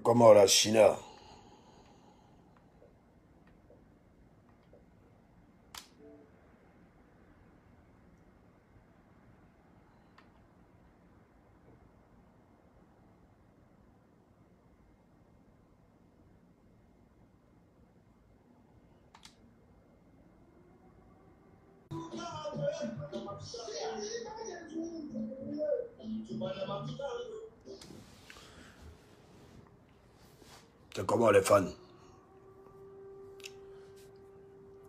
Comment la China? C'est comment les fans?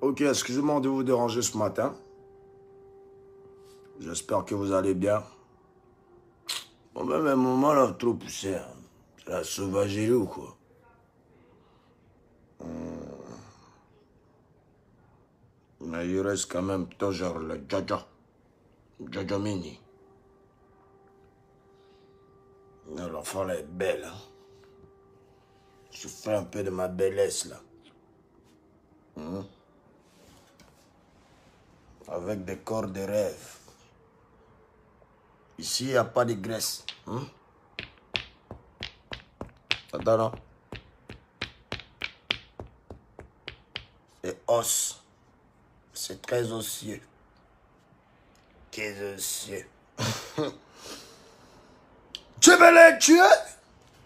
Ok, excusez-moi de vous déranger ce matin. J'espère que vous allez bien. Bon, même un moment là, trop poussé. Hein. C'est la sauvagerie ou quoi? Mais il reste quand même toujours le Jojo. Jojo Mini. L'enfant là est belle. Hein. Je fais un peu de ma bellesse là. Avec des corps de rêve. Ici, il n'y a pas de graisse. Attends, non. C'est os. C'est très osseux. Très osseux. Je vais les tuer.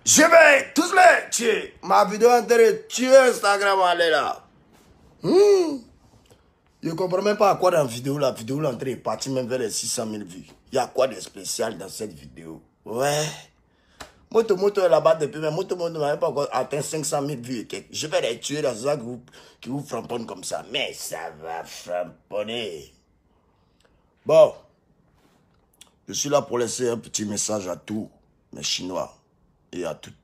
Je vais tous les tuer. Ma vidéo est en train de tuer Instagram, allez là. Je ne comprends même pas à quoi dans la vidéo est en train de partir même vers les 600 000 vues. Il y a quoi de spécial dans cette vidéo? Ouais. Moto est là-bas depuis, mais Moto n'a même pas encore atteint 500 000 vues. Je vais les tuer dans ça qui vous framponnent comme ça. Mais ça va framponner. Bon. Je suis là pour laisser un petit message à tous mes Chinois et à toutes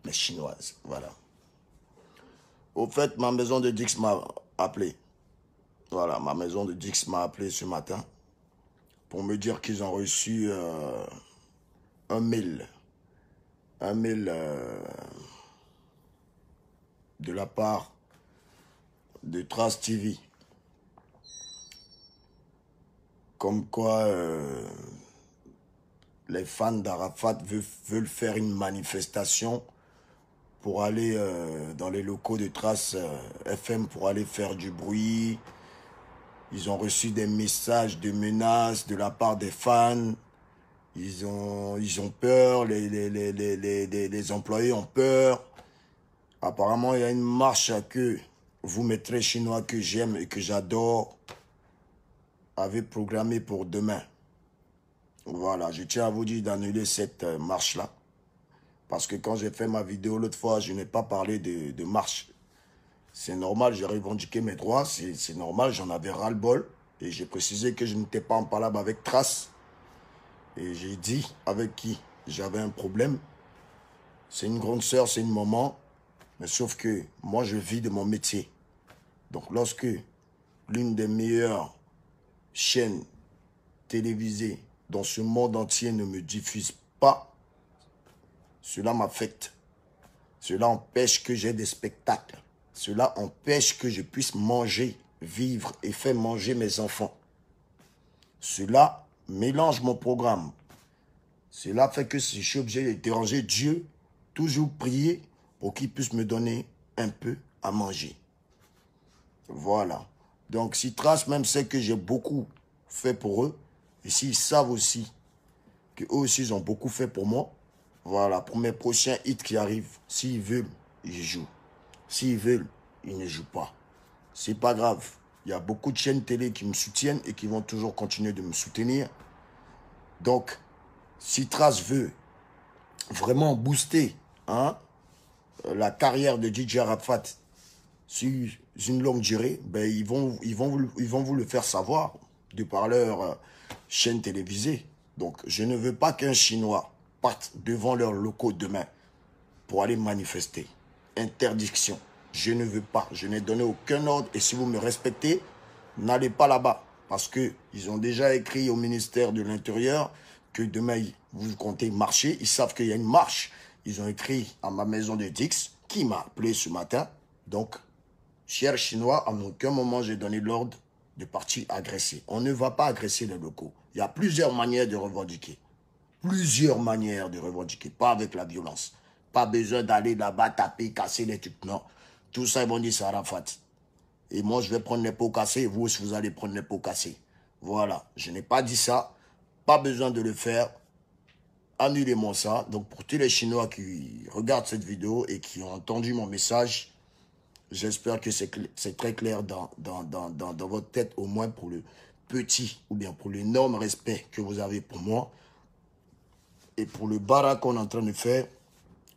mes Chinoises. Voilà. Au fait, ma maison de Dix m'a appelé. Voilà, ma maison de Dix m'a appelé ce matin pour me dire qu'ils ont reçu un mail de la part de Trace TV. Comme quoi les fans d'Arafat veulent faire une manifestation pour aller dans les locaux de Trace FM pour aller faire du bruit. Ils ont reçu des messages de menaces de la part des fans. Ils ont peur, les employés ont peur. Apparemment, il y a une marche que vous, mes très chinois que j'aime et que j'adore, avez programmé pour demain. Voilà, je tiens à vous dire d'annuler cette marche-là. Parce que quand j'ai fait ma vidéo l'autre fois, je n'ai pas parlé de marche. C'est normal, j'ai revendiqué mes droits, c'est normal, j'en avais ras-le-bol. Et j'ai précisé que je n'étais pas en palabre avec Trace. Et j'ai dit avec qui j'avais un problème. C'est une grande sœur, c'est une maman. Mais sauf que moi, je vis de mon métier. Donc lorsque l'une des meilleures chaînes télévisées dans ce monde entier ne me diffuse pas, cela m'affecte. Cela empêche que j'ai des spectacles. Cela empêche que je puisse manger, vivre et faire manger mes enfants. Cela mélange mon programme. Cela fait que si je suis obligé de déranger Dieu, toujours prier pour qu'il puisse me donner un peu à manger. Voilà. Donc si Trace même sait que j'ai beaucoup fait pour eux, et s'ils savent aussi qu'eux aussi ils ont beaucoup fait pour moi, voilà, pour mes prochains hits qui arrivent, s'ils veulent, ils jouent. S'ils veulent, ils ne jouent pas. C'est pas grave. Il y a beaucoup de chaînes télé qui me soutiennent et qui vont toujours continuer de me soutenir. Donc, si Trace veut vraiment booster la carrière de DJ Arafat sur une longue durée, ben ils vont vous le faire savoir de par leur chaîne télévisée. Donc, je ne veux pas qu'un Chinois parte devant leurs locaux demain pour aller manifester. Interdiction. Je ne veux pas. Je n'ai donné aucun ordre. Et si vous me respectez, n'allez pas là-bas. Parce qu'ils ont déjà écrit au ministère de l'Intérieur que demain, vous comptez marcher. Ils savent qu'il y a une marche. Ils ont écrit à ma maison de Dix, qui m'a appelé ce matin. Donc, chers Chinois, à aucun moment, j'ai donné l'ordre de partir agresser. On ne va pas agresser les locaux. Il y a plusieurs manières de revendiquer. Plusieurs manières de revendiquer, pas avec la violence. Pas besoin d'aller là-bas taper, casser les trucs. Non. Tout ça, ils vont dire c'est Arafat. Et moi, je vais prendre les pots cassés. Et vous aussi, vous allez prendre les pots cassés. Voilà. Je n'ai pas dit ça. Pas besoin de le faire. Annulez-moi ça. Donc, pour tous les Chinois qui regardent cette vidéo et qui ont entendu mon message, j'espère que c'est très clair dans votre tête, au moins pour le petit ou bien pour l'énorme respect que vous avez pour moi et pour le barak qu'on est en train de faire,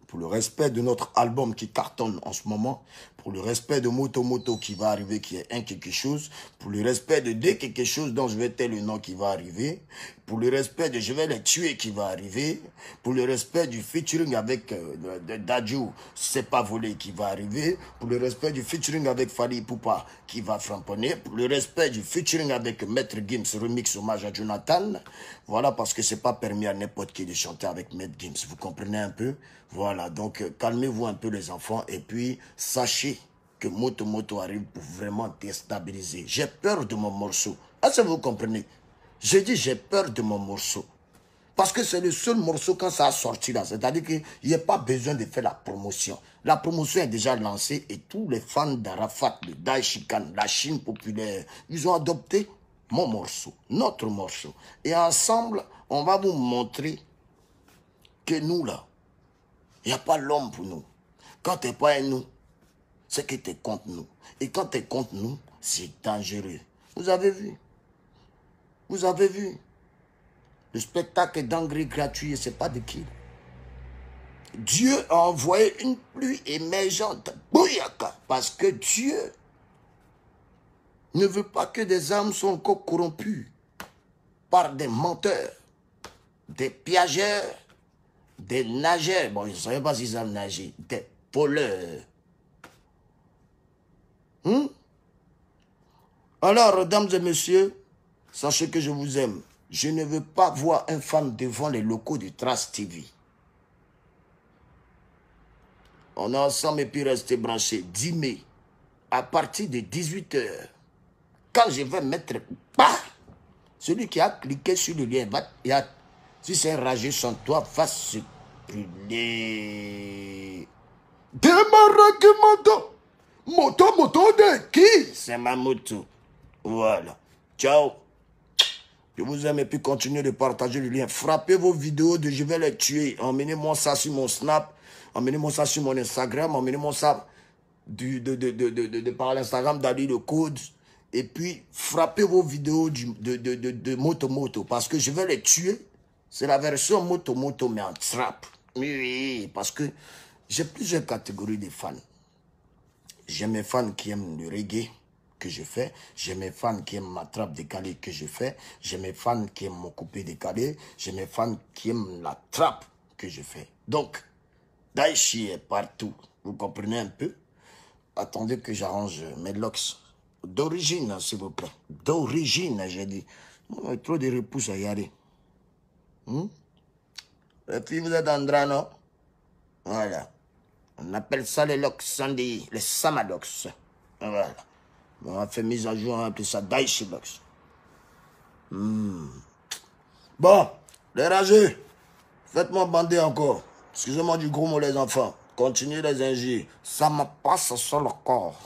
pour le respect de notre album qui cartonne en ce moment, pour le respect de Moto Moto qui va arriver, qui est un quelque chose, pour le respect de deux quelque chose dont je vais taire le nom qui va arriver, pour le respect de je vais les tuer qui va arriver, pour le respect du featuring avec Dadju, c'est pas volé qui va arriver, pour le respect du featuring avec Fali Poupa qui va framponner, pour le respect du featuring avec Maître Gims, remix hommage à Jonathan, voilà, parce que c'est pas permis à n'importe qui de chanter avec Maître Gims, vous comprenez un peu? Voilà, donc calmez-vous un peu les enfants et puis sachez que Moto Moto arrive pour vraiment déstabiliser. J'ai peur de mon morceau. Est-ce que vous comprenez? J'ai dit j'ai peur de mon morceau. Parce que c'est le seul morceau quand ça a sorti là. C'est-à-dire qu'il n'y a pas besoin de faire la promotion. La promotion est déjà lancée et tous les fans d'Arafat, de Daishikan, la Chine populaire, ils ont adopté mon morceau, notre morceau. Et ensemble, on va vous montrer que nous là, il n'y a pas l'homme pour nous. Quand tu n'es pas un nous, c'est que tu es contre nous. Et quand tu es contre nous, c'est dangereux. Vous avez vu? Vous avez vu? Le spectacle d'engrais gratuit, ce n'est pas de qui? Dieu a envoyé une pluie émergente, bouyaka, parce que Dieu ne veut pas que des âmes soient encore corrompues par des menteurs, des piageurs, des nageurs. Bon, je ne savais pas s'ils savent nager. Des voleurs. Alors, mesdames et messieurs, sachez que je vous aime. Je ne veux pas voir un fan devant les locaux de Trace TV. On est ensemble et puis restez branchés. 10 mai, à partir de 18 h, quand je vais mettre... Bah, celui qui a cliqué sur le lien, si c'est un rageux sans toi, va se brûler. Démarre moto. Moto de qui? C'est ma moto. Voilà. Ciao. Je vous aime et puis continuez de partager le lien. Frappez vos vidéos de je vais les tuer. Emmenez-moi ça sur mon Snap. Emmenez-moi ça sur mon Instagram. Emmenez-moi ça par l'Instagram d'Ali le Code. Et puis frappez vos vidéos de Moto Moto. Parce que je vais les tuer. C'est la version Moto Moto mais en trap. Oui, parce que j'ai plusieurs catégories de fans. J'ai mes fans qui aiment le reggae que je fais. J'ai mes fans qui aiment ma trappe décalée que je fais. J'ai mes fans qui aiment mon coupé décalé. J'ai mes fans qui aiment la trappe que je fais. Donc, Daichi est partout. Vous comprenez un peu? Attendez que j'arrange mes locks. D'origine, s'il vous plaît. D'origine, j'ai dit. Il y a trop de repousses à y aller. Et puis vous êtes en drap, non? Voilà. On appelle ça les locks Sandy, les Samadox. Voilà. On a fait mise à jour, on appelle ça Daichi Box. Bon, les rageux, faites-moi bander encore. Excusez-moi du gros mot les enfants. Continuez les injures. Ça me passe sur le corps.